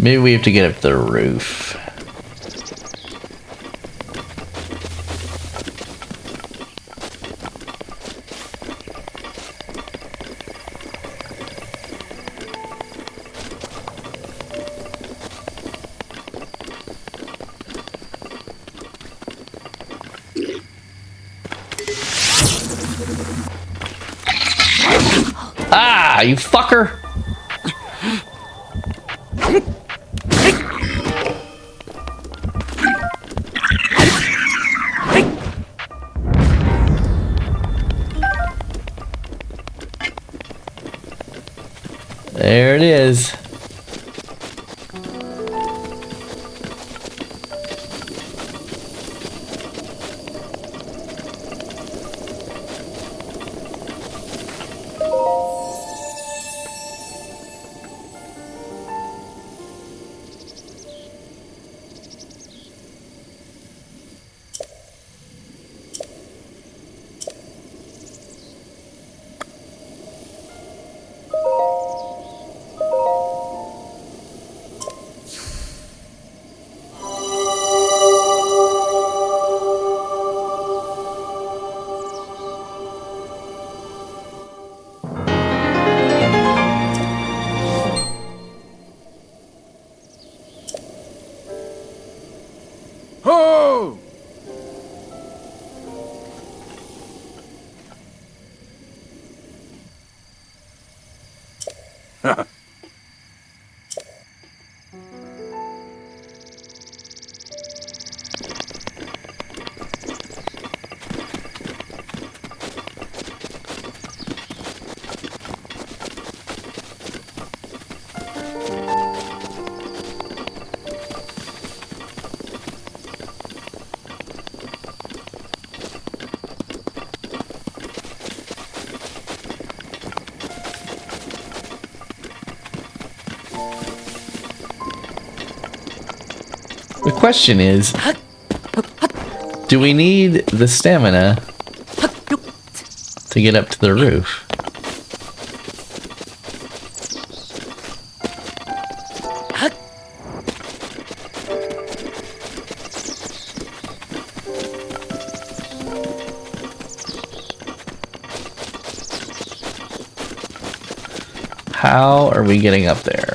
Maybe we have to get up to the roof. Ah, you fucker! There it is. Ho! The question is, do we need the stamina to get up to the roof? How are we getting up there?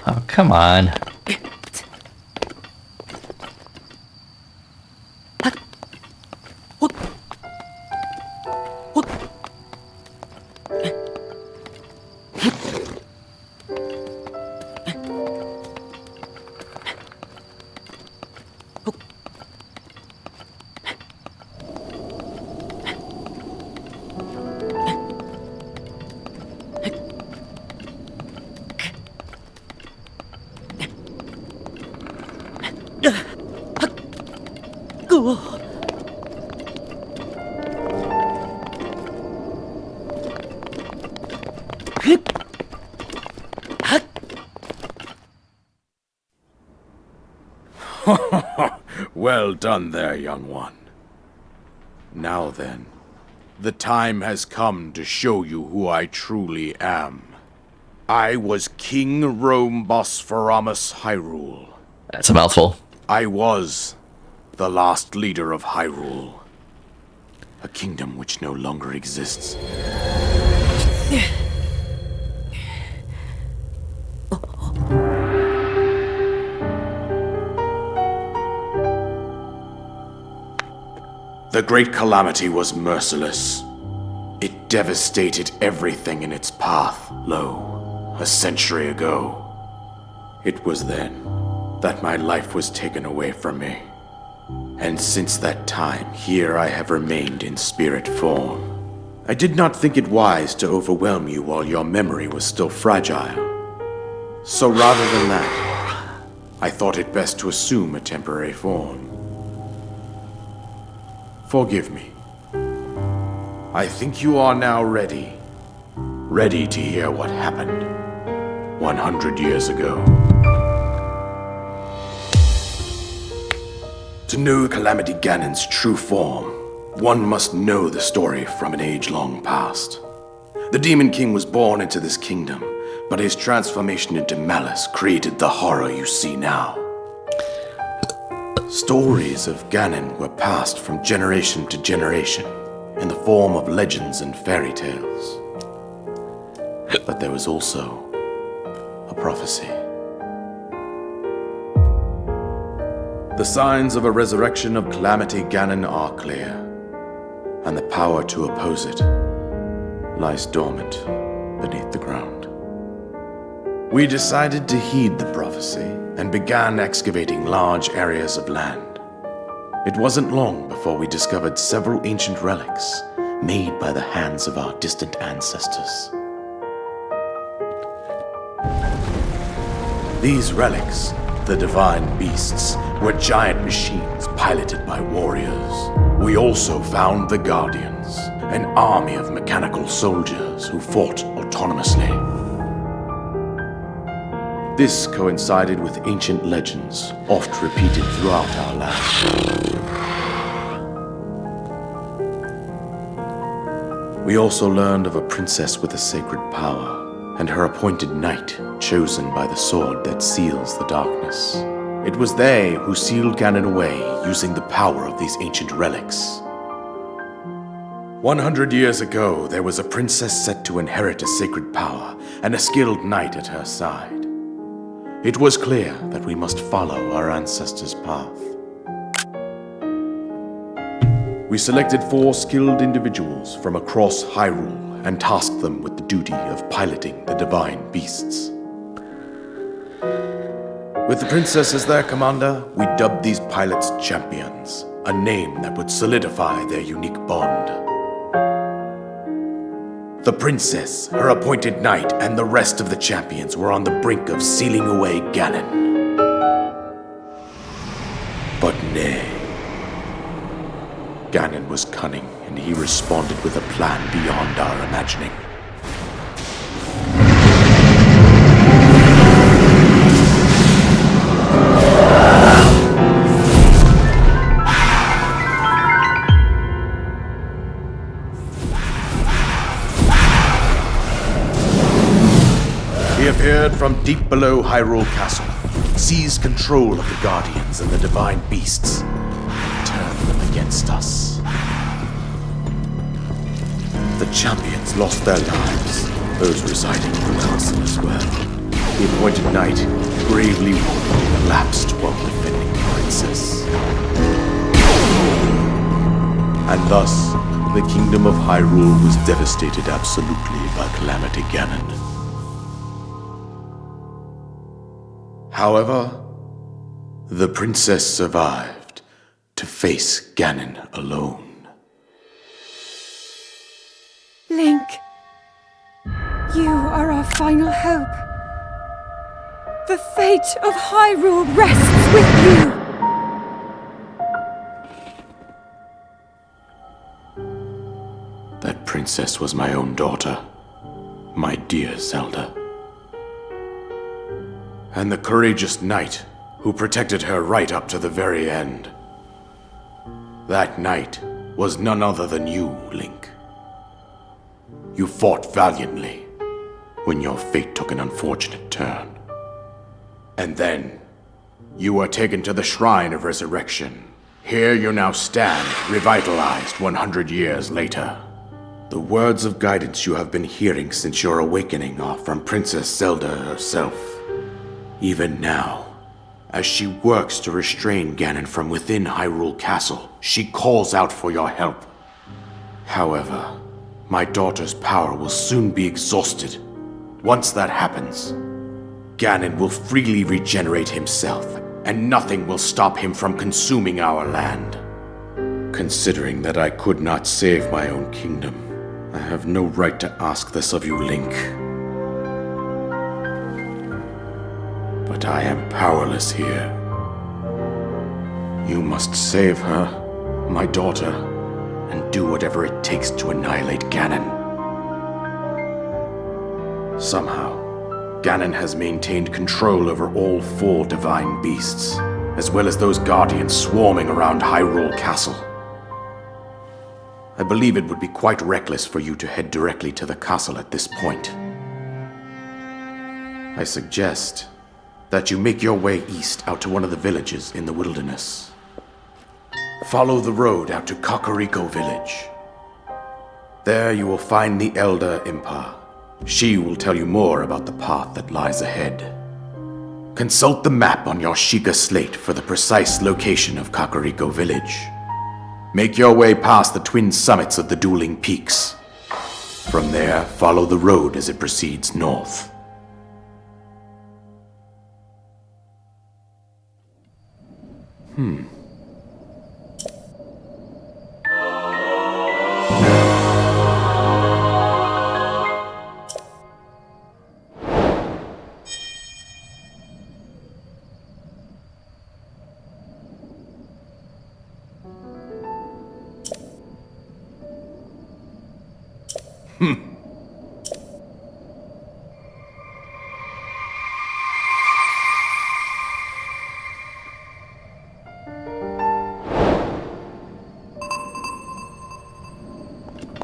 Oh, come on. Well done there, young one. Now then, the time has come to show you who I truly am. I was King Rhombospheramus Hyrule. That's a mouthful. I was the last leader of Hyrule. A kingdom which no longer exists. The Great Calamity was merciless. It devastated everything in its path, lo, a century ago. It was then that my life was taken away from me. And since that time, here I have remained in spirit form, I did not think it wise to overwhelm you while your memory was still fragile. So rather than that, I thought it best to assume a temporary form. Forgive me. I think you are now ready. Ready to hear what happened 100 years ago. To know Calamity Ganon's true form, one must know the story from an age-long past. The Demon King was born into this kingdom, but his transformation into malice created the horror you see now. Stories of Ganon were passed from generation to generation in the form of legends and fairy tales. But there was also a prophecy. The signs of a resurrection of Calamity Ganon are clear, and the power to oppose it lies dormant beneath the ground. We decided to heed the prophecy and began excavating large areas of land. It wasn't long before we discovered several ancient relics made by the hands of our distant ancestors. These relics, the divine beasts, were giant machines piloted by warriors. We also found the Guardians, an army of mechanical soldiers who fought autonomously. This coincided with ancient legends, oft repeated throughout our land. We also learned of a princess with a sacred power, and her appointed knight, chosen by the sword that seals the darkness. It was they who sealed Ganon away using the power of these ancient relics. 100 years ago, there was a princess set to inherit a sacred power and a skilled knight at her side. It was clear that we must follow our ancestors' path. We selected 4 skilled individuals from across Hyrule and tasked them with the duty of piloting the divine beasts. With the princess as their commander, we dubbed these pilots champions, a name that would solidify their unique bond. The princess, her appointed knight, and the rest of the champions were on the brink of sealing away Ganon. But nay. Ganon was cunning, and he responded with a plan beyond our imagining. He appeared from deep below Hyrule Castle, seized control of the Guardians and the divine beasts, and turned them against us. The champions lost their lives, those residing in the castle as well. The appointed knight, gravely wounded, collapsed while defending the princess. And thus, the kingdom of Hyrule was devastated absolutely by Calamity Ganon. However, the princess survived to face Ganon alone. Link, you are our final hope. The fate of Hyrule rests with you. That princess was my own daughter, my dear Zelda. And the courageous knight who protected her right up to the very end. That knight was none other than you, Link. You fought valiantly when your fate took an unfortunate turn. And then, you were taken to the Shrine of Resurrection. Here you now stand, revitalized 100 years later. The words of guidance you have been hearing since your awakening are from Princess Zelda herself. Even now, as she works to restrain Ganon from within Hyrule Castle, she calls out for your help. However, my daughter's power will soon be exhausted. Once that happens, Ganon will freely regenerate himself, and nothing will stop him from consuming our land. Considering that I could not save my own kingdom, I have no right to ask this of you, Link. But I am powerless here. You must save her, my daughter, and do whatever it takes to annihilate Ganon. Somehow, Ganon has maintained control over all 4 divine beasts, as well as those guardians swarming around Hyrule Castle. I believe it would be quite reckless for you to head directly to the castle at this point. I suggest that you make your way east out to one of the villages in the wilderness. Follow the road out to Kakariko Village. There you will find the Elder Impa. She will tell you more about the path that lies ahead. Consult the map on your Sheikah slate for the precise location of Kakariko Village. Make your way past the twin summits of the dueling peaks. From there, follow the road as it proceeds north.